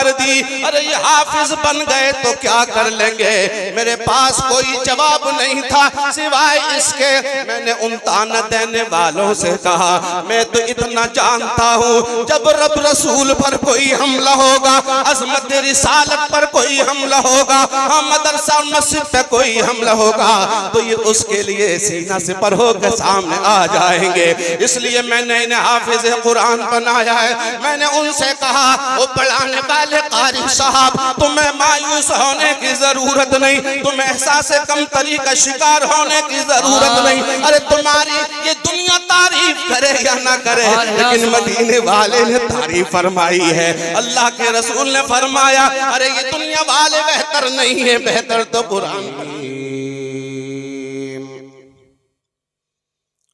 कर दी। अरे ये हाफिज बन गए तो क्या कर लेंगे। मेरे पास कोई जवाब नहीं था सिवाय इसके। मैंने उन ताना देने वालों से कहा मैं तो इतना जानता हूँ जब रब रसूल पर कोई हमला होगा, अज़मत रिसालत पर कोई हमला होगा, हाँ मदरसा मस्जिद पे कोई हमला होगा तो ये उसके लिए सीना से पर होकर सामने आ जाएंगे। इसलिए मैंने इन्हें हाफिज कुरान बनाया है। मैंने उनसे कहा वो पढ़ाने वाले कारी साहब तुम्हें मायूस होने की जरूरत नहीं, तुम्हें एहसास कमतरी का शिकार होने की जरूरत नहीं। अरे तुम्हारी ये दुनिया तारीफ करे या ना करे लेकिन मदीने वाले ने तारीफ फरमाई है। अल्लाह के रसूल ने फरमाया अरे ये दुनिया वाले बेहतर नहीं है, बेहतर तो कुरान।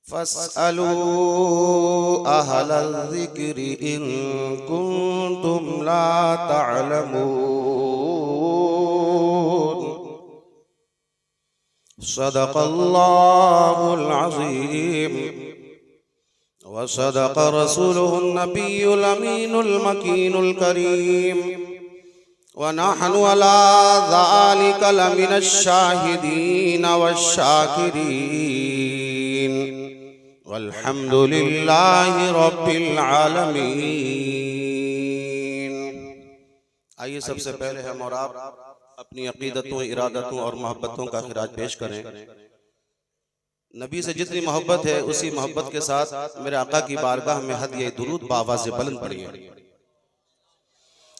फस्अलू अहलल ज़िक्रि इन कुंतुम ला तअलमून। सदक़ल्लाहुल अज़ीम व सदक़ रसूलुहुन नबियुल अमीनुल मकीनुल करीम व नहनु अला ज़ालिका लमिनश शाहिदीन वश्शाकिरीन वल्हम्दुलिल्लाहि रब्बिल आलमीन। आइए सबसे पहले हम और आप अपनी अकीदतों, इरादतों और मोहब्बतों का खिराज पेश करें। नबी से जितनी मोहब्बत है उसी मोहब्बत के साथ मेरे आका की बारगाह में हदिया दुरूद बावाज़ बुलंद पढ़िए।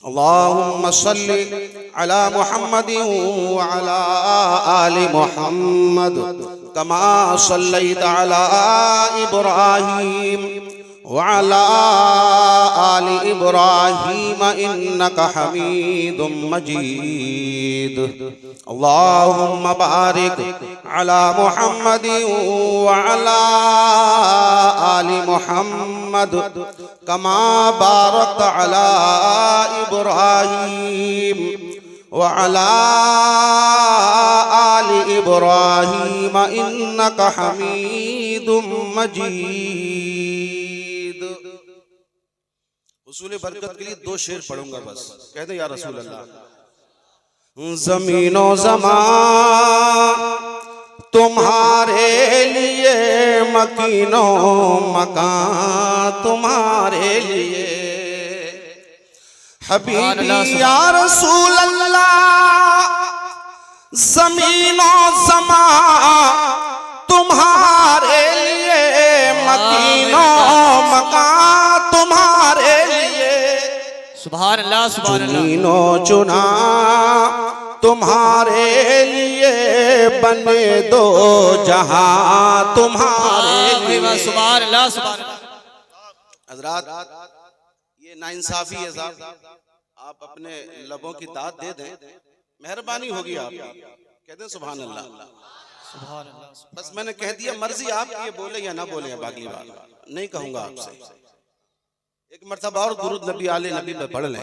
अल्लाहुम्मा सल्ली अला मुहम्मदिन व अला आलि मुहम्मद कमा सल्लैता अला इब्राहीम व अला आलि इब्राहीम इन्नका हमीदुम मजीद। अल्लाहुम्मा बारिक अला मुहम्मदिन व अला आलि मुहम्मद कमा बारकता अला इब्राहीम व अला आलि इब्राहीम इन्नका हमीदुम मजीद। हुसूल बरकत के लिए दो शेर पढ़ूंगा बस, कह दे या रसूल अल्लाह। ज़मीनो ज़मान तुम्हारे लिए, मकीनो मकान तुम्हारे लिए, हबीबी या रसूल अल्लाह। ज़मीनो ज़मान तुम्हारे लिए, मकीनो मकान तुम्हारे लिए, सुभान अल्लाह सुभान अल्लाह। चुनीनो चुना तुम्हारे लिए, बने दो जहां तुम्हारे लिए। सुभान अल्लाह सुभान अल्लाह। हज़रात ये नाइंसाफी है साहब, आप अपने लबों की दाद दे दें, मेहरबानी होगी आप कह दें सुभान अल्लाह। सुभान अल्लाह। बस मैंने कह दिया, मर्जी आप ये बोले या ना बोले, बाकी बात नहीं कहूंगा आपसे। एक मर्तबा और दुरूद नबी आले नबी पे पढ़ लें।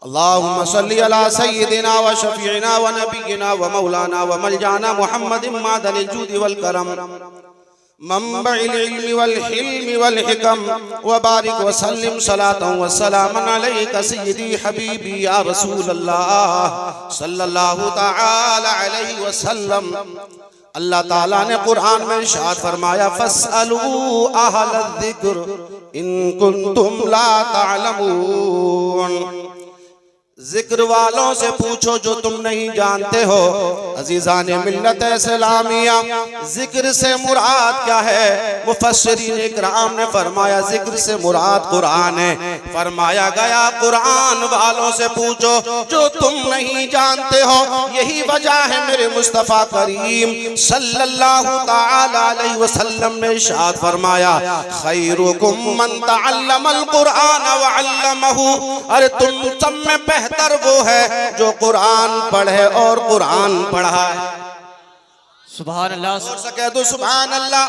अल्लाहुम्मा सल्ली अला सय्यिदिना व शफीइना व नबिय्यिना व मौलाना व मलजाना मुहम्मदिन मादनिल जूदि वल करम मंबइल इल्मि वल हिल्मि वल हिकम व बारिक व सल्लिम सलातन व सलामन अलैका सय्यिदी हबीबी या रसूल अल्लाह सल्लल्लाहु तआला अलैहि वसल्लम। अल्लाह ताला ने कुरान में इरशाद फरमाया फस्अलू अहलल ज़िक्र इन कुंतुम ला तअलमून। जिक्र वालों से पूछो जो तुम नहीं जानते हो। अजीज़ाने मिल्लत इस्लामिया, जिक्र से मुराद क्या है? मुफस्सिरीन इकराम ने फरमाया जिक्र से मुराद कुरान है। फरमाया गया कुरान वालों से पूछो जो तुम नहीं जानते हो। यही वजह है मेरे मुस्तफ़ा करीम सल्लल्लाहु तआला अलैहि वसल्लम ने इरशाद फरमाया खैरुकुम मन तअल्लमल कुरान व अल्लमहु। अरे तुम सब में बेहतर वो है जो कुरान पढ़े और कुरान पढ़ाए। सुभान अल्लाह। और सके तो सुभान अल्लाह।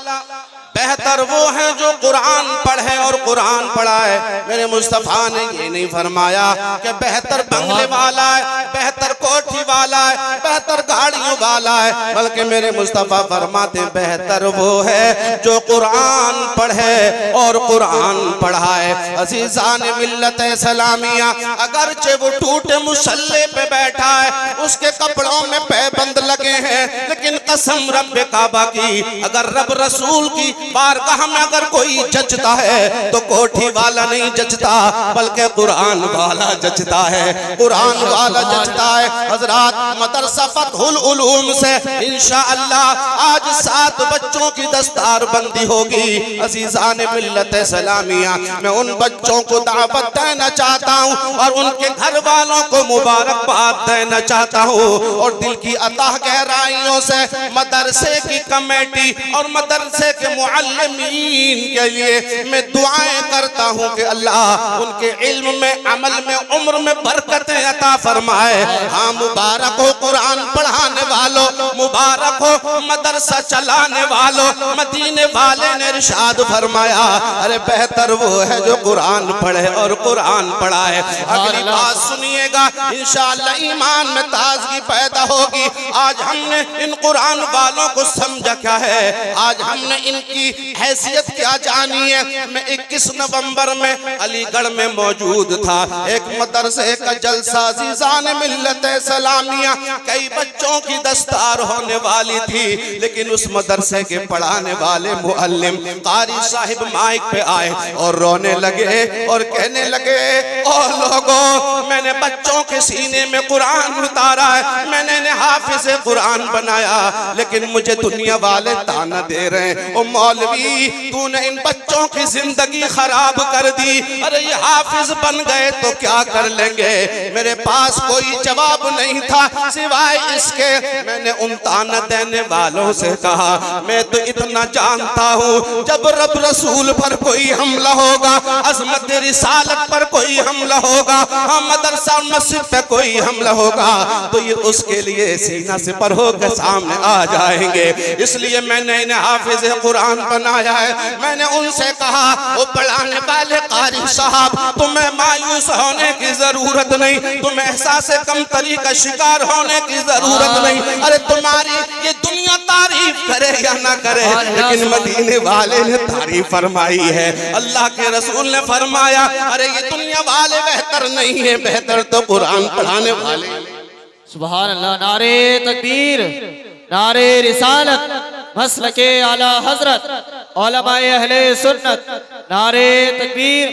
बेहतर वो है जो कुरान पढ़े और कुरान पढ़ाए। मेरे मुस्तफ़ा ने ये नहीं फरमाया कि बेहतर बंगले वाला है, बेहतर कोठी वाला है, बेहतर गाड़ियों वाला है, बल्कि मेरे मुस्तफा फरमाते बेहतर वो है जो कुरान पढ़े और कुरान पढ़ाए। अजीजान मिल्लत सलामिया, अगरचे वो टूटे मुसल्ले पे बैठा है, उसके कपड़ों में पैबंद लगे हैं, लेकिन कसम रब काबा की, अगर रब रसूल की बारगाह में अगर कोई जचता है तो कोठी वाला नहीं जचता, बल्कि कुरान वाला जचता है, कुरान वाला जचता है। हजरात, मदरसा फतहुल उलूम से इंशाअल्लाह आज 7 बच्चों की दस्तार बंदी होगी। अजीजान मिल्लत सलामिया, मैं उन बच्चों को दावत देना चाहता हूँ और उनके घर वालों को मुबारकबाद देना चाहता हूँ, और दिल की अताह गहराइयों से मदरसे की कमेटी और मदरसे के मुअल्लिमीन के लिए मैं दुआएं करता हूँ कि अल्लाह उनके इल्म में, अमल में, उम्र में बरकतें अता फरमाए। हाँ, मुबारक हो कुरान पढ़ाने वालों, मुबारक हो मदरसा चलाने वालों। मदीने वाले ने इरशाद फरमाया, अरे बेहतर वो है जो कुरान पढ़े और कुरान पढ़ाए। अगली बात सुनिएगा, इंशाअल्लाह ईमान में ताजगी पैदा होगी। आज हमने इन कुरान वालों को समझा क्या है, आज हमने इनकी हैसियत क्या जानी है। मैं 21 नवंबर में अलीगढ़ में मौजूद था, एक मदरसे का जलसा, अज़ीज़ान मिल्लत सलामिया, कई बच्चों की दस्तार होने वाली थी, लेकिन उस मदरसे के पढ़ाने वाले मुअल्लिम कारी साहिब माइक पे आए और रोने लगे और कहने लगे, ओ लोगों, मैंने बच्चों के सीने में कुरान उतारा है, मैंने हाफिज कुरान बनाया, लेकिन मुझे दुनिया वाले ताना दे रहे हैं, ओ मौलवी तूने इन बच्चों की जिंदगी खराब कर दी। अरे ये हाफिज बन गए तो क्या कर लेंगे। मेरे पास कोई जवाब नहीं था सिवाय इसके, मैंने उन ताना देने वालों से कहा, मैं तो इतना जानता हूँ जब रब रसूल पर कोई हमला होगा, अज़मत रिसालत पर कोई हमला होगा, मदरसा और मस्जिद पे कोई हमला होगा, तो ये उसके लिए सीना से पर होकर सामने आ जाएंगे। इसलिए मैंने इन्हें हाफिज कुरान बनाया है। मैंने उनसे कहा, वो पढ़ाने वाले कारी साहब, तुम्हें मायूस होने की जरूरत नहीं, तुम्हें एहसास कमतरी का शिकार होने की जरूरत नहीं। अरे तुम्हारी ये दुनिया तारीफ करे या ना करे, लेकिन मदीने वाले ने तारीफ फरमाई है। अल्लाह के रसूल ने फरमाया, अरे ये दुनिया वाले बेहतर नहीं है, बेहतर तो कुरान पढ़ाने वाले। सुभान अल्लाह। नारे तकबीर, नारे रिसालत, मसलके आला हजरत, उलमाए अहले सुन्नत, नारे तकबीर,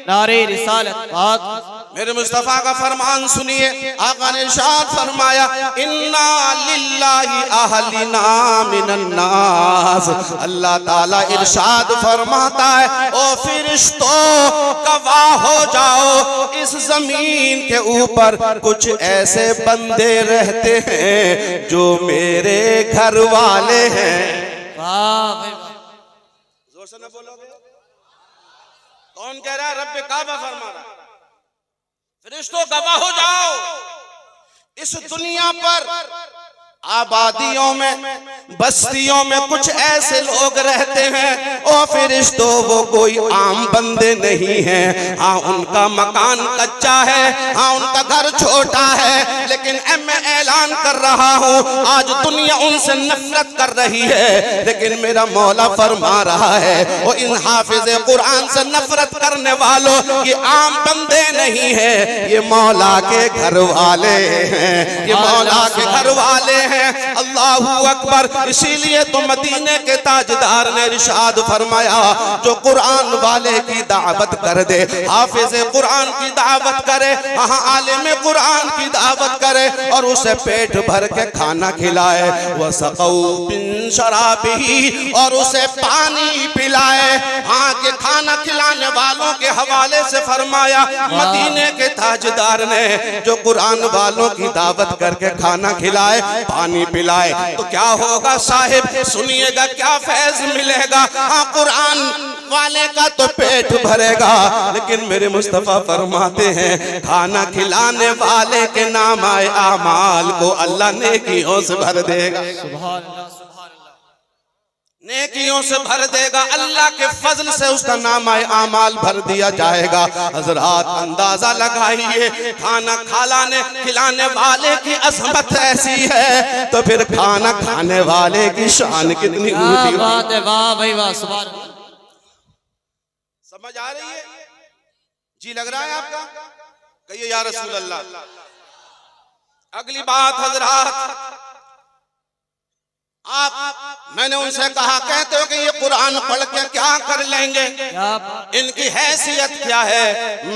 नारे रिसालत। बात मेरे मुस्तफा का फरमान सुनिए, आका ने इरशाद फरमाया, इन्ना लिल्लाहि अहलिना मिनन नास। अल्लाह ताला इरशाद फरमाता है, ओ फरिश्तों गवाह हो जाओ, इस जमीन के ऊपर कुछ ऐसे बंदे रहते हैं जो मेरे घर वाले हैं। वाह, जोर से ना बोलोगे? कौन कह रहा है? रब काबा फरमा रहा है, फरिश्तों गवाह हो जाओ, इस दुनिया पर आबादियों में, बस्तियों में कुछ ऐसे लोग रहते हैं, ओ फरिश्तों वो कोई आम बंदे नहीं हैं। हाँ, उनका मकान कच्चा है, हाँ उनका घर छोटा है, लेकिन मैं ऐलान कर रहा हूँ आज दुनिया उनसे नफरत कर रही है, लेकिन मेरा मौला फरमा रहा है, वो इन हाफिज कुरान से नफरत करने वालों ये आम बंदे नहीं है, ये मौला के घर वाले हैं, ये मौला के घर वाले हैं। अल्लाहू अकबर। इसीलिए तो मदीने के ताजदार ने इरशाद फरमाया, जो कुरान वाले की दावत कर दे, हाफिज कुरान की दावत करे, आलिम कुरान की दावत करे और उसे पेट भर के खाना खिलाए, वसक़ौ बिन शराबिही, और उसे पानी पिलाए। हाँ, के खाना खिलाने वालों के हवाले से फरमाया मदीने के ताजदार ने, जो कुरान वालों की दावत करके खाना खिलाए, पानी पिलाए, तो क्या होगा साहिब? सुनिएगा क्या फैज मिलेगा। हाँ, कुरान वाले का तो पेट भरेगा, लेकिन मेरे मुस्तफा फरमाते हैं खाना खिलाने वाले के नाम आए आमाल को अल्लाह नेकियों से भर देगा। सुभान अल्लाह, सुभान अल्लाह। नेकियों से भर देगा, अल्लाह के फजल से उसका नाम आमाल भर दिया जाएगा। हजरात अंदाजा लगाइए, खाना खिलाने वाले की अजमत ऐसी है तो फिर खाना खाने वाले की शान कितनी ऊंची बात है। वाह भाई वाह, सुभान अल्लाह। समझ आ रही है? जी लग रहा है आपका? कहिए या रसूल अल्लाह। अगली बात हजरात, मैंने उनसे कहा कहते हो कि ये कुरान पढ़ के क्या कर लेंगे, इनकी हैसियत क्या है?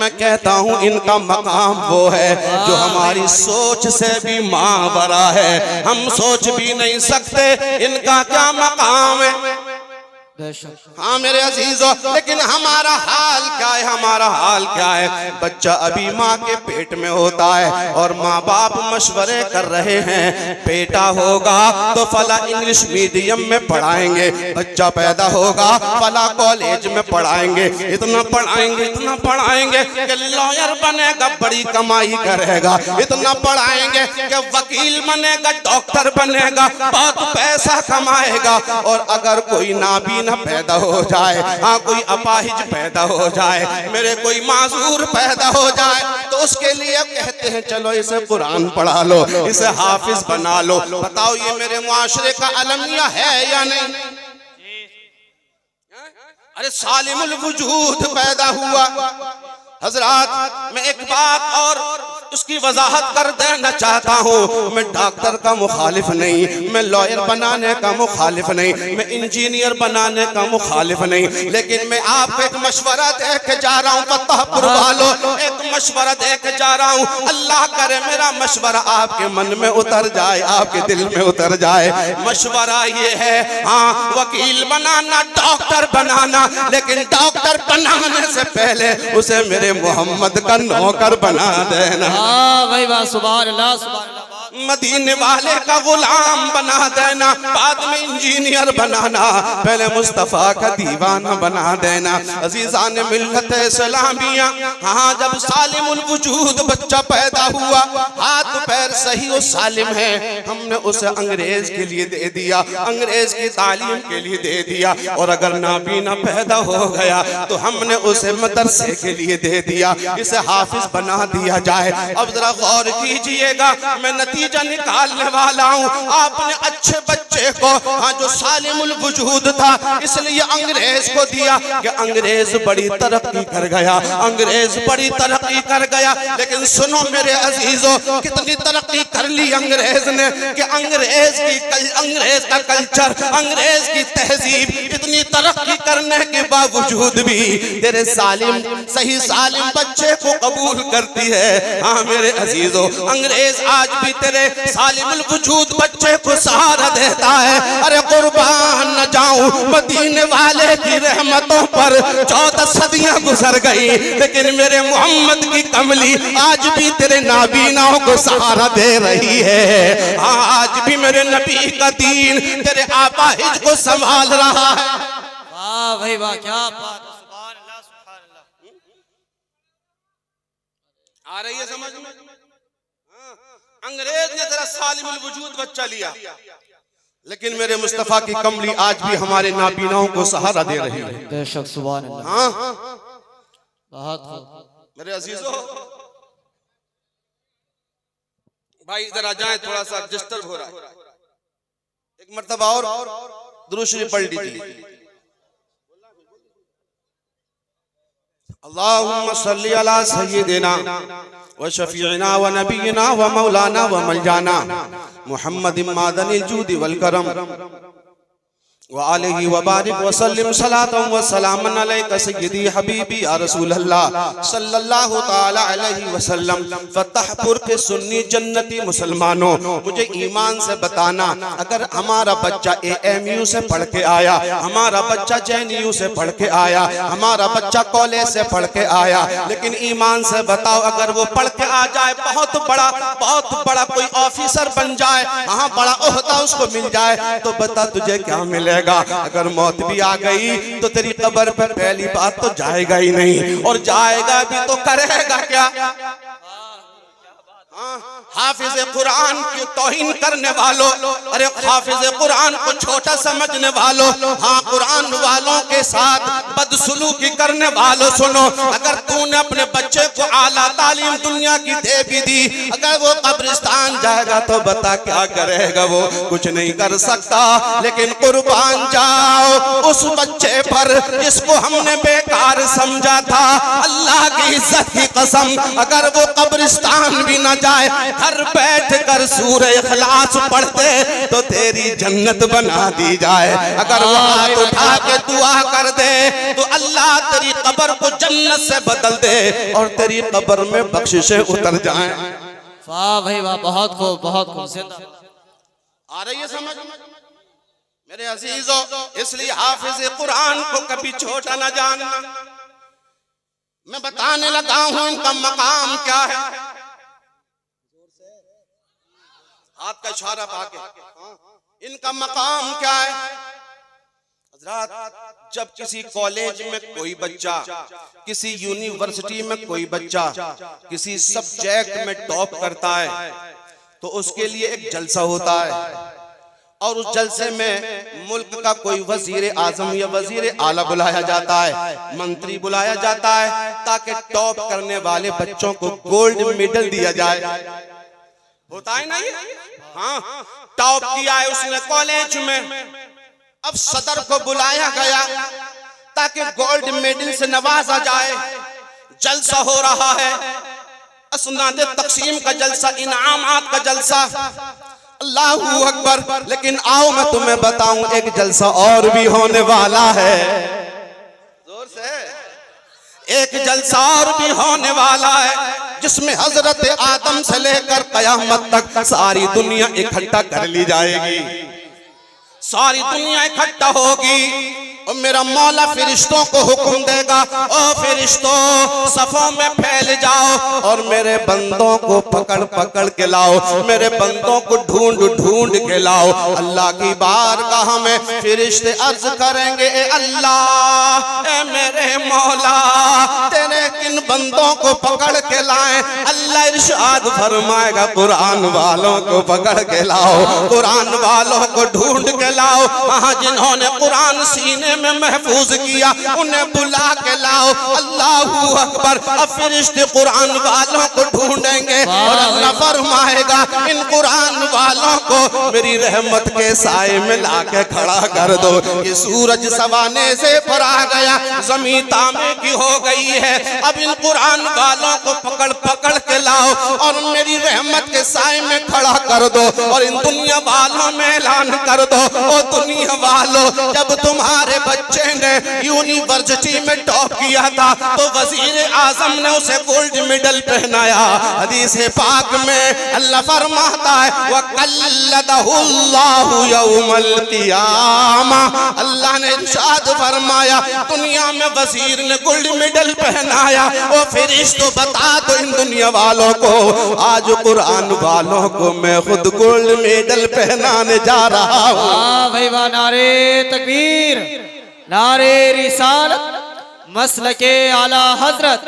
मैं कहता हूँ इनका मकाम वो है जो हमारी सोच से भी मावरा है, हम सोच भी नहीं सकते इनका क्या मकाम है। हाँ मेरे अजीजों, लेकिन हमारा हाल क्या है? हमारा हाल क्या है? बच्चा अभी माँ के पेट में होता है और माँ बाप मशवरे कर रहे हैं, बेटा होगा तो फला इंग्लिश मीडियम में पढ़ाएंगे, बच्चा पैदा होगा फला कॉलेज में पढ़ाएंगे, इतना पढ़ाएंगे कि लॉयर बनेगा, बड़ी कमाई करेगा, इतना पढ़ाएंगे कि वकील बनेगा, डॉक्टर बनेगा, बहुत पैसा कमाएगा। और अगर कोई नाबीना पैदा हो जाए, हाँ कोई अपाहिज पैदा हो जाए, मेरे कोई माजूर पैदा हो जाए, तो उसके लिए कहते हैं चलो इसे कुरान पढ़ा लो, इसे हाफिज बना लो। बताओ ये मेरे मुआशरे का अलमिया है या नहीं? अरे सालिमुल वजूद पैदा हुआ। हजरात मैं एक बात और उसकी वजाहत कर देना चाहता हूँ, मैं डॉक्टर का मुखालिफ नहीं, मैं लॉयर बनाने का मुखालिफ नहीं, मैं इंजीनियर बनाने का मुखालिफ नहीं, लेकिन मैं आपको एक मशवरा दे के जा रहा हूँ, फतेहपुर वालों, एक मशवरा दे के जा रहा हूँ। अल्लाह करे मेरा मशवरा आपके मन में उतर जाए, आपके दिल में उतर जाए। मशवरा ये है, हाँ वकील बनाना, डॉक्टर बनाना, लेकिन डॉक्टर बनाने से पहले उसे मेरे मोहम्मद का नौकर बना देना। हाँ भाई वाह, सुभान अल्लाह, सुभान अल्लाह। मदीने वाले का गुलाम बना देना, बाद में इंजीनियर बनाना, पहले मुस्तफा का दीवाना बना देना। अजीजान मिल्लत इस्लामिया, हाँ जब सालिमुल वजूद बच्चा पैदा हुआ, हाथ पैर सही और सालिम है, हमने उसे अंग्रेज के लिए दे दिया, अंग्रेज की तालीम के लिए दे दिया। और अगर नाबीना पैदा हो गया तो हमने उसे मदरसे के लिए दे दिया, इसे हाफिज बना दिया जाए। अब जरा गौर कीजिएगा, मैं नतीजा निकालने वाला हूँ। आपने अच्छे बच्चे को, हाँ जो सालिमुल वजूद था, इसलिए अंग्रेज को दिया कि अंग्रेज बड़ी तरक्की कर गया, अंग्रेज बड़ी तरक्की कर गया। लेकिन सुनो मेरे अजीजों, कितनी तरक्की कर ली अंग्रेज ने कि अंग्रेज का कल्चर, अंग्रेज की तहजीब, इतनी तरक्की करने के बावजूद भी तेरे सही सालिम बच्चे को कबूल करती है। हाँ मेरे अजीजों, अंग्रेज आज भी तेरे सालिमुल वजूद बच्चे को सहारा देता है। अरे कुर्बान न जाऊं मदीने वाले की रहमतों पर 14 सदियां गुजर गई, लेकिन मेरे मोहम्मद की कमली आज भी तेरे नाबीनाओं को सहारा दे रही है। हाँ आज भी मेरे नबी का दीन तेरे आपाहिज को संभाल रहा है। वाह भाई वाह, क्या बात, सुभान अल्लाह, सुभान अल्लाह। आ रही है समझ में? अंग्रेज ने तेरा सालिमुल वजूद बच्चा लिया, लेकिन मेरे मुस्तफा की कमली आज भी हमारे नाबीनाओं को सहारा दे रही है। बेशक, सुभान अल्लाह। हाँ बहुत मेरे अजीजों, भाई इधर आ जाए, थोड़ा सा डिस्टर्ब हो रहा है। एक मर्तबा और दुरूद शरीफ पढ़ लीजिए। अल्लाहुम्मा सल्ली अला सय्यिदिना व शफीइना व नबीना व मौलाना व मलजाना मुहम्मदिन मादनिल जूदी वल करम व आलिहि व बारिक व सल्लिम सलातन व सलामन अलैका सय्यदी हबीबी या रसूल अल्लाह सल्लल्लाहु ताला अलैहि वसल्लम। फतेहपुर के सुन्नी जन्नती मुसलमानों, मुझे ईमान से बताना, अगर हमारा बच्चा AMU से पढ़ के आया, हमारा बच्चा JNU से पढ़ के आया, हमारा बच्चा कॉलेज से पढ़ के आया, लेकिन ईमान से बताओ अगर वो पढ़ के आ जाए, बहुत बड़ा कोई ऑफिसर बन जाए, हाँ बड़ा ओहदा उसको मिल जाए, तो बता तुझे क्या मिलेगा? अगर मौत भी आ गई तो तेरी कब्र पर पहली बात तो जाएगा ही नहीं, और जाएगा भी तो करेगा क्या? हाफिज कुरान की तौहीन करने वालों, अरे हाफिज कुरान को छोटा समझने वालों, हाँ कुरान वालों के साथ बदसलूकी करने वालों, सुनो, अगर तूने अपने बच्चे को आला तालीम दुनिया की दे भी दी, अगर वो कब्रिस्तान जाएगा तो बता क्या करेगा, वो कुछ नहीं कर सकता। लेकिन कुर्बान जाओ उस बच्चे पर जिसको हमने बेकार समझा था, अल्लाह की इज्जत की कसम, अगर वो कब्रिस्तान भी न जाए, घर बैठ कर सूरह इखलास पढ़ते तो तेरी जन्नत बना दी जाए। अगर वो हाथ उठा के दुआ कर दे तो अल्लाह तेरी कब्र को जन्नत से बदल दे और तेरी कब्र में बख्शिशें उतर जाएं। वाह भाई वाह, बहुत खूब, बहुत खूब। आ रही है समझ मेरे अजीजों? इसलिए हाफिज कुरान को कभी छोटा न जानना। मैं बताने लगा हूं इनका मकाम क्या है। हाथ का इशारा पाके, इनका मकाम क्या है? हज़रात, जब किसी कॉलेज में कोई बच्चा, किसी यूनिवर्सिटी में कोई बच्चा किसी सब्जेक्ट में टॉप करता है तो उसके लिए एक जलसा होता है और उस जलसे में मुल्क का कोई वजीर आजम या वजीर आला बुलाया जाता है, मंत्री बुलाया जाता है, ताकि टॉप करने वाले बच्चों को गोल्ड मेडल दिया जाए। होता है ना ये? हाँ, टॉप किया है उसने कॉलेज में, अब सदर को बुलाया गया ताकि गोल्ड मेडल से नवाजा जाए। जलसा हो रहा है, असनाद तकसीम का जलसा, इनामात का जलसा, अल्लाहू अकबर। लेकिन आओ मैं तुम्हें बताऊं, एक जलसा और भी होने वाला है। जोर से, एक जलसा और भी होने वाला है जिसमें हजरत आदम से लेकर कयामत तक सारी दुनिया इकट्ठा कर ली जाएगी, सारी दुनिया इकट्ठा होगी और मेरा मौला फिरिश्तों को हुक्म देगा, ओ फिरिश्तों सफों में फैल जाओ और मेरे बंदों को पकड़ पकड़ के लाओ, मेरे बंदों को ढूंढ ढूंढ के लाओ। अल्लाह की बारगाह में फिरिश्ते अर्ज करेंगे, ए अल्लाह, ए मेरे मौला, तेरे किन बंदों को पकड़ के लाए? अल्लाह इरशाद फरमाएगा, कुरान वालों को पकड़ के लाओ, कुरान वालों को ढूंढ के लाओ। वहां जिन्होंने कुरान सीने में महफूज किया उन्हें बुला के लाओ। अल्लाहू अकबर। अब फिरिश्ते कुरान वालों को ढूंढेंगे और अल्लाह फरमाएगा, इन कुरान वालों को मेरी रहमत के साए में लाके खड़ा कर दो। ये सूरज सवाने से पर आ गया, जमीन तांबे की हो गई है, अब इन कुरान वालों को पकड़ पकड़ के लाओ और मेरी रहमत के साए में खड़ा कर दो और इन दुनिया वालों में ऐलान कर दो, ओ दुनिया वालों, जब तुम्हारे बच्चे ने यूनिवर्सिटी में टॉप किया था तो वजीर आजम ने उसे गोल्ड मेडल पहनाया। हदीस पाक में अल्लाह फरमाता है, वकल्लदहुल्लाहु यौमल क़ियामा, अल्लाह ने इरशाद फरमाया, दुनिया में वजीर ने गोल्ड मेडल पहनाया। वो फिरिश्तों बता दो इन दुनिया वालों को, आज कुरान वालों को मैं खुद गोल्ड मेडल पहनाने जा रहा हूँ। वाह भाई वाह, नारे तकबीर, नारे रिसालत, मसलके आला हजरत,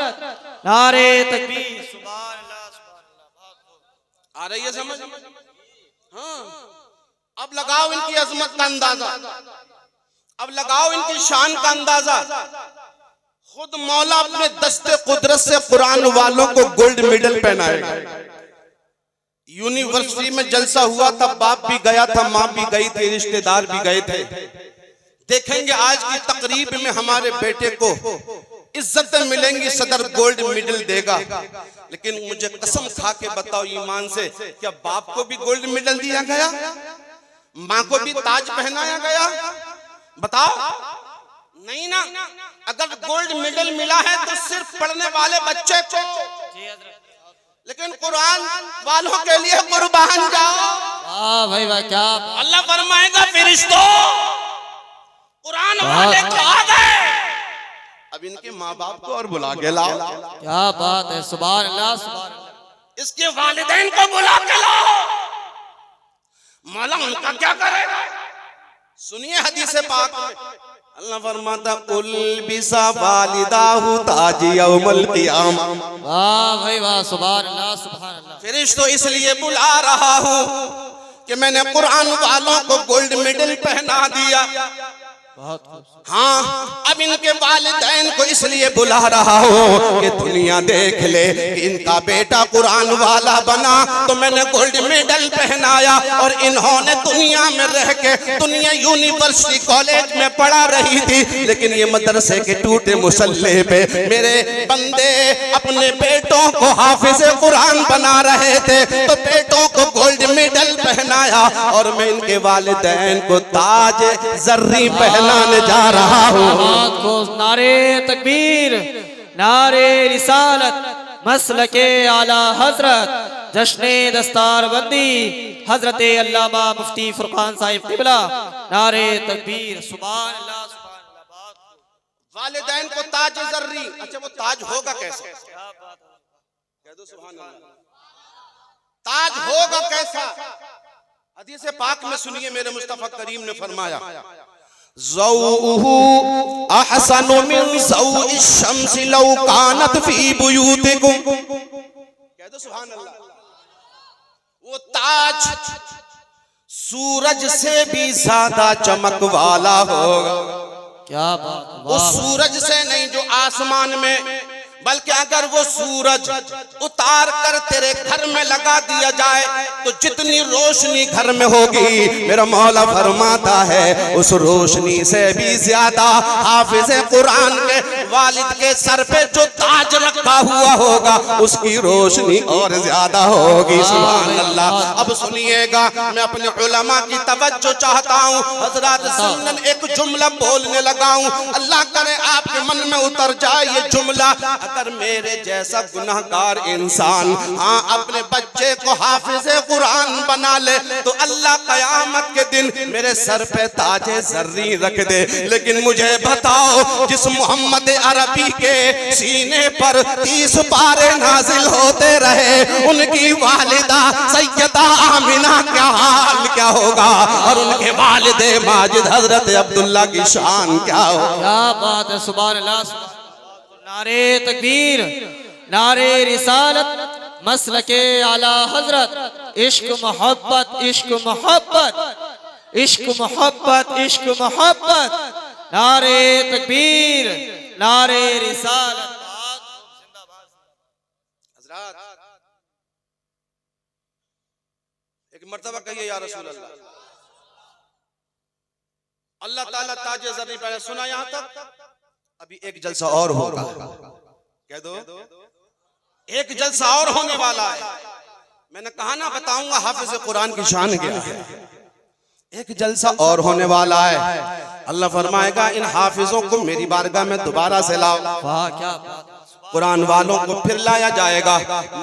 नारे तकबीर, सुभान अल्लाह, सुभान अल्लाह। आ रही है समझ? हाँ, अब लगाओ इनकी अजमत का अंदाजा, अब लगाओ इनकी शान का अंदाजा। खुद मौला अपने दस्ते कुदरत से कुरान वालों को गोल्ड मेडल पहनाएगा। यूनिवर्सिटी में जलसा हुआ था, बाप भी गया था, माँ भी गई थी, रिश्तेदार भी गए थे। देखेंगे आज की तकरीब में हमारे बेटे को इज्जतें मिलेंगी, सदर गोल्ड मेडल देगा। लेकिन मुझे कसम खा के बताओ ईमान से, क्या बाप को भी गोल्ड मेडल दिया गया? माँ को भी ताज पहनाया गया? बताओ, नहीं ना। अगर गोल्ड मेडल मिला है तो सिर्फ पढ़ने वाले बच्चे को, लेकिन कुरान वालों के लिए कुर्बान जाओ। वाह भाई वाह, क्या अल्लाह फरमाएगा, फिरिश्तों कुरान वाले को आ गए, अब इनके माँ बाप को और बुला के लाओ। क्या बात है, सुभान अल्लाह, सुभान अल्लाह। इसके वालिदैन को बुला के लाओ, मौला उनका क्या करेगा? सुनिए हदीस पाक में अल्लाह फरमाता, कुल बिसा वालिदाहु ताज यौमल क़ियामा। वाह भाई वाह, सुभान अल्लाह, सुभान अल्लाह। फिरिश्तों इसलिए बुला रहा हूँ कि मैंने कुरान वालों को गोल्ड मेडल पहना दिया। हाँ, अब इनके वालिदैन को इसलिए बुला रहा हूँ कि दुनिया देख ले कि इनका बेटा कुरान वाला बना तो मैंने गोल्ड मेडल पहनाया, और इन्होंने दुनिया में रह के दुनिया यूनिवर्सिटी कॉलेज में पढ़ा रही थी, लेकिन ये मदरसे के टूटे मुसल्ले पे मेरे बंदे अपने बेटों को हाफिज कुरान बना रहे थे, तो बेटों को गोल्ड मेडल पहनाया, और मैं इनके वालिदैन को ताज जर्री पहनाने जा रहा हूँ। नारे तकबीर, नारे रिसालत, मसलके आला हजरत, जश्ने दस्तार बंदी हजरत अल्लामा मुफ्ती फुरकान साहिब क़िबला। नारे तकबीर, सुभान अल्लाह, सुभान अल्लाह। वालिदैन को ताज जर्री, अच्छा वो ताज होगा कैसे? कह दो सुभान अल्लाह। ताज होगा कैसा? हदीस पाक में सुनिए, मेरे मुस्तफा करीम ने फरमाया, ज़ौहु अहसनु मिन ज़ौइ शम्स लौ कानत फी बुयूतिकुम। कह दो सुभान अल्लाह। वो ताज सूरज से भी ज्यादा चमक वाला होगा। क्या बात, वो सूरज से नहीं जो आसमान में, बल्कि अगर वो सूरज उतार कर तेरे घर में लगा दिया जाए तो जितनी रोशनी घर में होगी, मेरा मौला फरमाता है उस रोशनी से भी ज्यादा हाफिज कुरान के वालिद के सर पे जो ताज रखा हुआ होगा उसकी रोशनी और ज्यादा होगी। सुभान अल्लाह। अब सुनिएगा, मैं अपने उलमा की तवज्जो चाहता हूँ। हजरत सुन्नन एक जुमला बोलने लगा हूँ, अल्लाह करे आपके मन में उतर जाए ये जुमला। अगर मेरे जैसा गुनाहगार इंसान हाँ अपने बच्चे को हाफिज कुरान बना ले तो अल्लाह कयामत के दिन मेरे सर पे ताजे जर्री रख दे। लेकिन मुझे बताओ, जिस मोहम्मद अरबी के सीने पर 30 पारे नाजिल होते रहे, उनकी वालिदा सैयदा आमिना क्या हाल क्या होगा, और उनके वालिदे माजिद हजरत अब्दुल्ला की शान क्या होगा। क्या बात है, सुभान अल्लाह। नारे तकबीर, नारे रिसालत, मसलके आला हजरत, इश्क मोहब्बत, इश्क मोहब्बत, इश्क मोहब्बत, इश्क मोहब्बत। नारे तकबीर, नारे रिसालत। हजरत एक मर्तबा कहिए या रसूल अल्लाह। अल्लाह ताला ताजे ज़र्री पर सुना यहां तक। अभी एक जलसा और होगा, कह दो एक जलसा और होने वाला है। मैंने कहा ना बताऊंगा हाफिज कुरान की शान क्या है। एक जलसा और होने वाला है। अल्लाह फरमाएगा इन हाफिजों को मेरी बारगाह में दोबारा से लाओ। वाह क्या बात। कुरान वालों को फिर लाया जाएगा।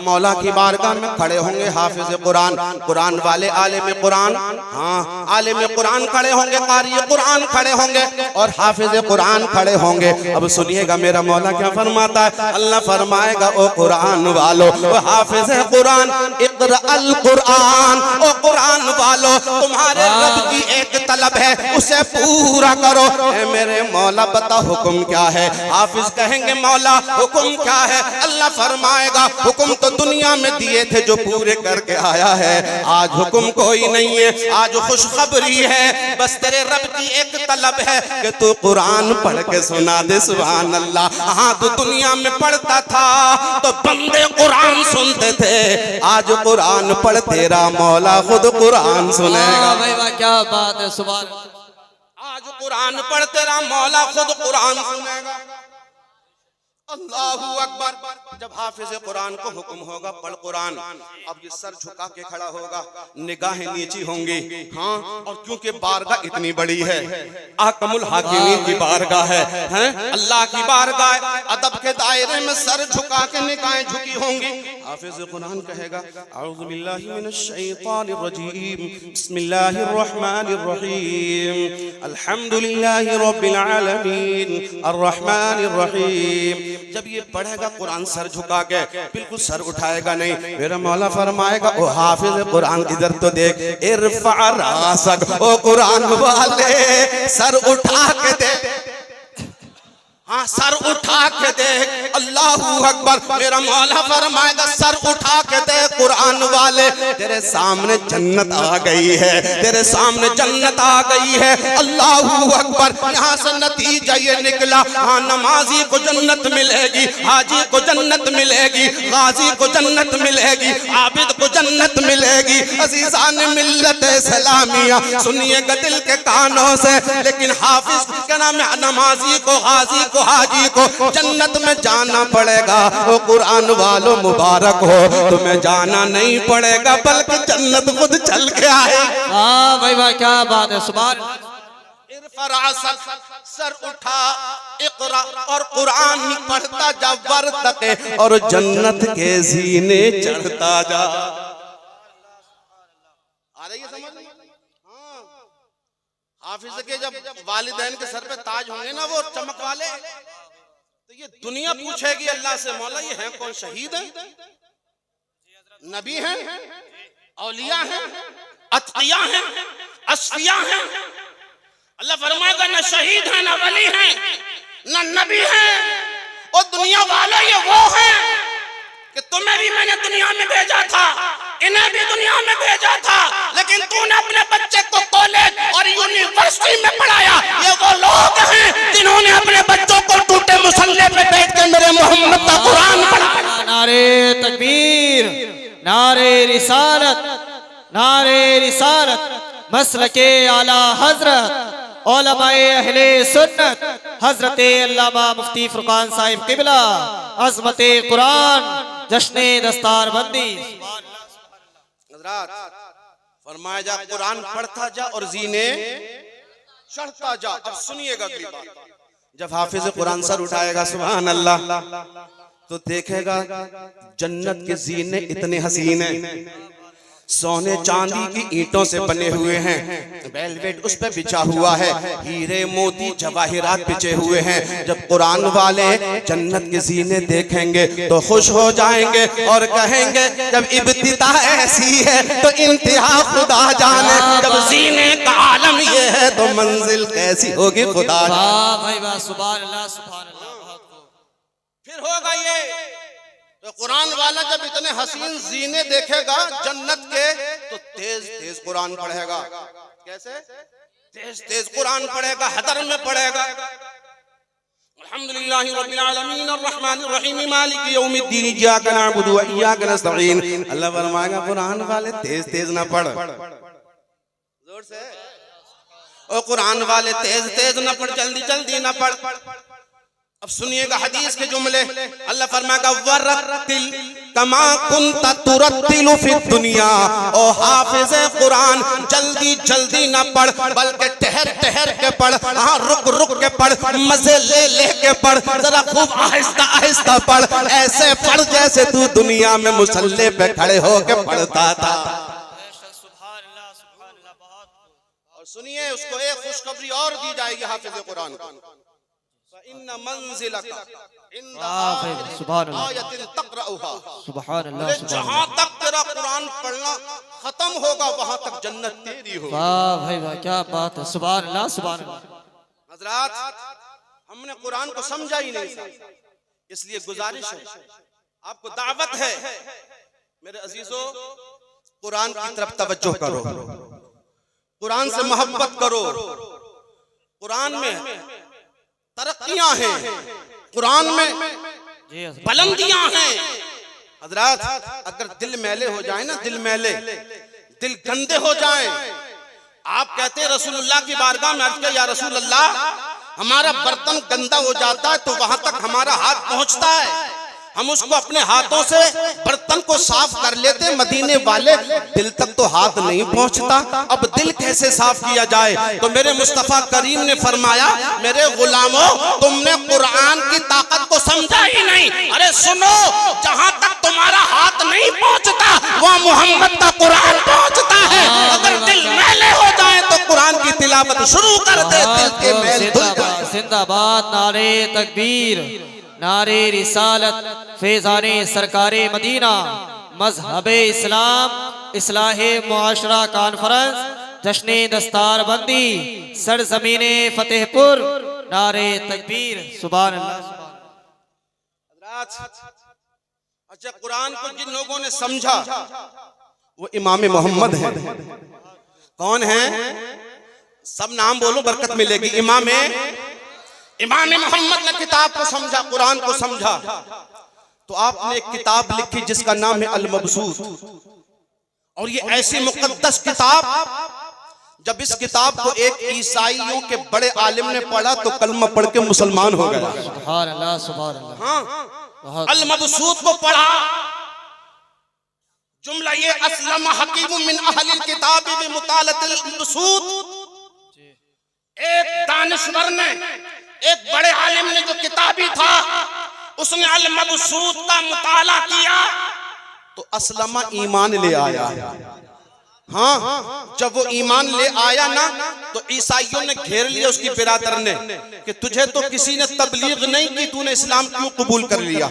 मौला की बारगाह में खड़े होंगे हाफिज कुरान, कुरान वाले आलिम कुरान, हाँ आलिम कुरान खड़े होंगे, कारी कुरान खड़े होंगे और हाफिज कुरान खड़े होंगे। अब सुनिएगा मेरा मौला क्या फरमाता है। अल्लाह फरमाएगा ओ कुरान वालो, ओ हाफिज कुरान, इक़रा अल कुरान, ओ कुरान वालो तुम्हारे रब की एक तलब है, उसे पूरा करो। मेरे मौला बता हुक्म क्या है। हाफिज कहेंगे मौला हुक्म क्या है। अल्लाह फरमाएगा हुक्म तो दुनिया में दिए थे जो पूरे करके आया है, आज हुक्म कोई नहीं है, आज खुशखबरी है। बस तेरे रब की एक तलब है कि तू कुरान पढ़ के सुना दे। सुभान अल्लाह। हाँ तू दुनिया में पढ़ता था तो बंदे कुरान सुनते थे, आज कुरान पढ़ तेरा मौला खुद कुरान सुनेगा। भाई वाह क्या बात है, सुभान। आज कुरान पढ़ तेरा मौला खुद कुरान सुनेगा। अल्लाहू अकबर। जब हाफिज कुरान को हुक्म होगा पढ़ कुरान, अब ये सर झुका के खड़ा होगा, निगाहें नीची होंगी। हाँ और क्योंकि बारगाह इतनी बड़ी है, आकमुल हाकिमीन की बारगाह है, अल्लाह की बारगाह, अदब के दायरे में सर झुका के निगाहें झुकी होंगी। हाफिज कुरान कहेगा औज़ु बिल्लाहि मिनश शैतानिर रजीम, बिस्मिल्लाहिर रहमानिर रहीम, अल्हम्दुलिल्लाहि रब्बिल आलमीन, अर्रहमानिर रहीम। जब ये पढ़ेगा कुरान सर झुका के, बिल्कुल सर उठाएगा नहीं। मेरा मौला फरमाएगा ओ हाफिज कुरान इधर तो देख, इरफा रासक, ओ कुरान वाले सर उठा के दे। हाँ, सर उठा के देख, अल्लाहू अकबर। मेरा मौला फरमाएगा सर उठा के देख कुरान वाले, तेरे सामने जन्नत आ गई है, तेरे सामने जन्नत आ गई है। अल्लाहू अकबर। यहाँ से नतीजा ये निकला, हाँ, नमाजी को जन्नत मिलेगी, हाजी को जन्नत मिलेगी, गाजी को जन्नत मिलेगी, आबिद को जन्नत मिलेगी। अजीजान मिल्लत सलामिया, सुनिएगा दिल के कानों से। लेकिन हाफिज क्या नाम है, नमाजी को, गाजी को, हाजी को जन्नत में जाना पड़ेगा। वो कुरान वालों मुबारक हो, तुम्हें जाना नहीं पड़ेगा बल्कि जन्नत खुद चल के आए। वाह भाई वाह, क्या बात है, सुभान। सर उठा, इक़रा और कुरान पढ़ता जा, वर्तके और जन्नत के जीने चढ़ता जा। आ रही है समझ में? हाफिज के जब वालिदैन के सर पे ताज होंगे ना, वो चमक वाले, तो ये दुनिया पूछेगी अल्लाह से, मौला ये हैं कौन? शहीद हैं, नबी हैं, औलिया हैं, अतकिया हैं, असफिया हैं। अल्लाह फरमाएगा न शहीद हैं, न वली हैं, न नबी हैं। और दुनिया वाले ये वो हैं कि तुम्हें भी मैंने दुनिया में भेजा था, इन्हें भी दुनिया में भेजा था, लेकिन तूने अपने बच्चे को कॉलेज और यूनिवर्सिटी में पढ़ाया। ये वो लोग हैं जिन्होंने अपने बच्चों को टूटे मुसल्ले पे बैठ के मेरे मोहम्मद का कुरान पढ़ा। नारे तकबीर, नारे रिसालत, नारे रिसालत, मसलके आला हजरत उलमाए अहले सुन्नत हजरत अल्लामा मुफ्ती फुरकान साहिब किबला, अज़मते कुरान, जश्ने दस्तार बंदी। फरमाया जा कुरान पढ़ता जा और जीने चढ़ता जा। अब सुनिएगा अगली बात, जब हाफिज कुरान सर उठाएगा सुभान अल्लाह, तो देखेगा जन्नत के जीने इतने हसीन हैं, सोने चांदी की ईंटों से बने हुए हैं, वेलवेट उस पे बिछा हुआ है, हीरे मोती जवाहिरात बिछे हुए हैं। जब कुरान वाले जन्नत के जीने देखेंगे तो खुश हो जाएंगे और कहेंगे जब इब्तिदा ऐसी है तो इंतहा खुदा जाने, जब जीने का आलम ये है तो मंजिल कैसी होगी खुदा जाने। वाह भाई वाह, सुभान अल्लाह, सुभान अल्लाह। फिर होगा ये तो कुरान वाला जब इतने हसीन जीने देखेगा जन्नत के, तो तेज तेज कुरान पढ़ेगा। कैसे? तेज तेज कुरान पढ़ेगा, हदर में पढ़ेगा। अल्हम्दुलिल्लाहि रब्बिल आलमीन अर्रहमानिर रहीम मालिकि यौमिद्दीन इय्याका नअबुदु व इय्याका नस्तईन। अल्लाह फरमाएगा कुरान वाले तेज तेज ना पढ़, जोर से। और कुरान वाले तेज तेज ना पढ़, जल्दी जल्दी ना पढ़। अब सुनिएगा हदीस के जुमले, अल्लाह फरमाएगा वरत्तिल कमा कुंता तुरत्तिलु फी दुनिया। ओ हाफिज कुरान जल्दी जल्दी ना पढ़ बल्कि ठहर ठहर के पढ़, हाँ रुक रुक के पढ़, मजे ले ले के पढ़, जरा खूब आहिस्ता आहिस्ता पढ़, ऐसे पढ़ जैसे तू दुनिया में मुसल्ले पे खड़े होके पढ़ता था। और सुनिए उसको एक खुशखबरी और दी जाएगी हाफिज कुरान को, इन्ना मंजिलका इंदा आयतिन तक़रऊहा। सुभान अल्लाह, जहां तक तेरा कुरान पढ़ना खत्म होगा वहां तक जन्नत तेरी होगी। वाह भाई वाह, क्या बात है, सुभान अल्लाह, सुभान अल्लाह। हजरात हमने कुरान को समझा ही नहीं, इसलिए गुजारिश है, आपको दावत है मेरे अजीजों, कुरान की तरफ तवज्जो करो, कुरान से मोहब्बत करो। कुरान में तरक्कियां हैं, कुरान में बुलंदियां हैं। हजरात अगर दिल मैले हो जाए ना, दिल मैले, दिल गंदे हो जाए, आप कहते हैं रसूलुल्लाह की बारगाह में अर्ज किया या रसूलुल्लाह हमारा बर्तन गंदा हो जाता है तो वहां तक हमारा हाथ पहुंचता है, हम उसको अपने हाथों से बर्तन को साफ कर लेते, मदीने वाले दिल तक तो हाथ नहीं पहुंचता, अब दिल कैसे साफ किया जाए? तो मेरे मुस्तफा करीम ने फरमाया मेरे गुलामों तुमने कुरान की ताकत को समझा ही नहीं। अरे सुनो, जहां तक तुम्हारा हाथ नहीं पहुंचता वहां मोहम्मद का कुरान पहुंचता है। अगर दिल मैले हो जाए तो कुरान की तिलावत शुरू कर दे, दिल के मैल धुल जाए। जिंदाबाद, नारे तकबीर, नारे रिसालत, फैज़ाने सरकारे मदीना, मजहबे इस्लाम, इस्लाहे मुआशरा कॉन्फ्रेंस, जश्ने दस्तार बंदी, सरजमीने फतेहपुर, नारे तकबीर, सुभान अल्लाह, सुभान हज़रात, अच्छा, कुरान को जिन लोगों ने समझा वो इमाम मोहम्मद हैं। कौन है? सब नाम बोलो, बरकत मिलेगी। इमाम मोहम्मद ने किताब को समझा, कुरान को समझा, तो आपने एक किताब लिखी जिसका नाम है अल मबसूत। और ये ऐसी मुकद्दस किताब, जब इस किताब को एक ईसाइयों के बड़े आलिम ने पढ़ा तो कलमा पढ़ के मुसलमान हो गया। सुभान अल्लाह, सुभान अल्लाह। हाँ, अल मबसूत को पढ़ा, जुमला ये अस्लम हकीम मिन अहलिल किताब बिमुतालतिल मबसूत। एक दानिशवर ने, एक बड़े आलिम ने, जो किताबी था, उसने अल मबसूत का मुताला किया तो असलमा ईमान ले आया। हाँ, जब वो ईमान ले आया ना, तो ईसाइयों ने घेर लिया उसकी बिरादर ने कि तुझे तो किसी ने तबलीग नहीं की, तूने इस्लाम क्यों कबूल कर लिया?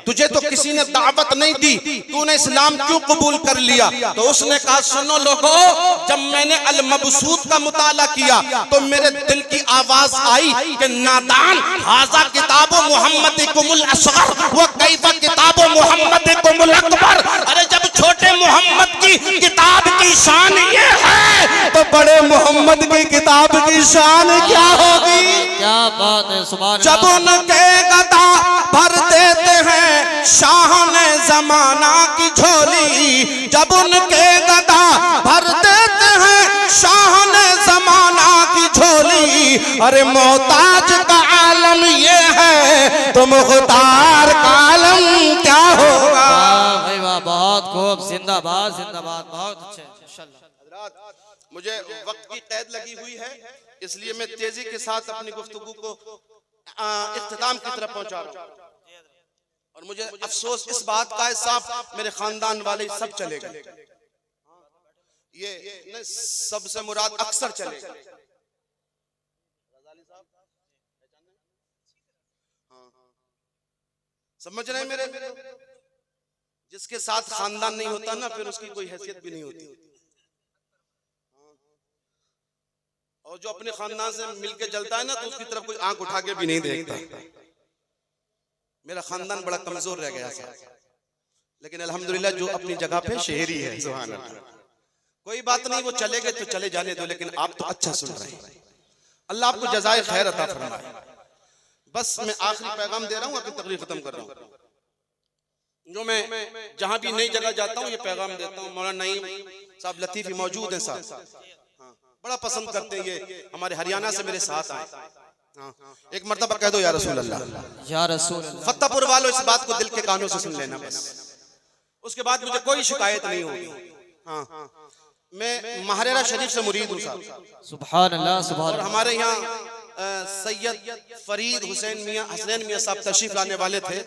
तुझे तो किसी ने दावत नहीं दी, तूने इस्लाम क्यों कबूल कर लिया? तो उसने कहा, सुनो लोगों, जब मैंने अल मबसूत का मुताला किया तो मेरे दिल की आवाज आई कि नादान, हाजा किताबो मुहम्मदिकुमुल असगर व कैफा किताबो मुहम्मदिकुमुल अकबर। अरे जब छोटे मोहम्मद की किताब की शान ये है तो बड़े मोहम्मद की किताब की शान क्या होगी? क्या बात है, सुभान जब उनके गदा भर देते हैं शान जमाना की झोली, जब उनके गदा भर देते हैं शान जमाना की झोली। अरे मोहताज का आलम ये है तो मुख्तार का आलम क्या होगा? भाई वाह, बहुत खूब, जिंदाबाद जिंदाबाद, बहुत अच्छे। मुझे वक्त की कैद लगी हुई है, इसलिए मैं तेजी के साथ अपनी गुफ्तगू को इख्तिताम की तरफ पहुंचा रहा हूं। और मुझे अफसोस इस बात का है, साहब मेरे खानदान वाले सब चले गए, ये सबसे मुराद अक्सर चले गए। समझ रहे हैं मेरे? जिसके साथ खानदान नहीं होता ना, फिर उसकी कोई हैसियत भी नहीं होती। और जो अपने खानदान से मिलके जलता है ना, तो उसकी तरफ कोई आंख उठा के भी नहीं देखता। मेरा खानदान बड़ा कमजोर रह गया था, लेकिन अल्हम्दुलिल्लाह जो अपनी जगह पे शहरी है, सुभान अल्लाह। कोई बात नहीं, वो चले गए तो चले जाने दो, लेकिन आप तो अच्छा सुन रहे हैं। अल्लाह आपको जज़ाए खैर अता फरमाए। बस मैं आखिरी पैगाम दे रहा हूँ, अपनी तकरीर खत्म कर रहा हूँ। जो मैं जहां भी नई जगह जाता हूँ ये पैगाम देता हूँ। मौलाना नईम साहब लतीफी मौजूद हैं साहब, बड़ा पसंद करते हैं, ये हमारे हरियाणा से मेरे साथ आए। एक मर्तबा कह दो या रसूल अल्लाह, या रसूल अल्लाह। फतेहपुर वालों इस बात को दिल के कानों से सुन लेना बस, उसके बाद मुझे कोई शिकायत नहीं होगी। हाँ, मैं महारेरा शरीफ से मुरीद हूँ साहब, सुभान अल्लाह, सुभान और हमारे यहाँ सैयद फरीद हुसैन मियाँ साहब तशरीफ लाने वाले थे,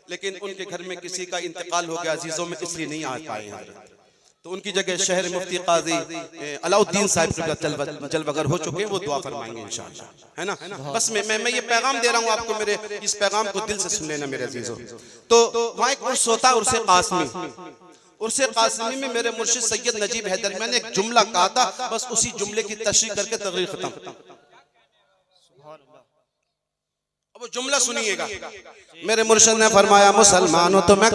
लेकिन उनके घर में किसी का इंतकाल हो गया अजीजों में, इसलिए नहीं आ पाए हैं। तो उनकी जगह शहर मुफ्ती काजी अलाउद्दीन साहब जलवगर हो चुके हैं, वो दुआ फरमाएंगे इंशाअल्लाह, है ना? बस मैं ये पैगाम दे रहा हूँ आपको, मेरे इस पैगाम को दिल से सुन लेना मेरे अजीजों। तो वहाँ एक उर्स होता है, उर्से कासमी। उर्से कासमी में मेरे मुर्शिद सैयद नजीब हैदर, मैंने एक जुमला कहा था, बस उसी जुमले की तशरीह करके तकरीर खत्म। अब वो जुमला सुनिएगा। मेरे मुर्शिद ने फरमाया, मुसलमानों तो मैं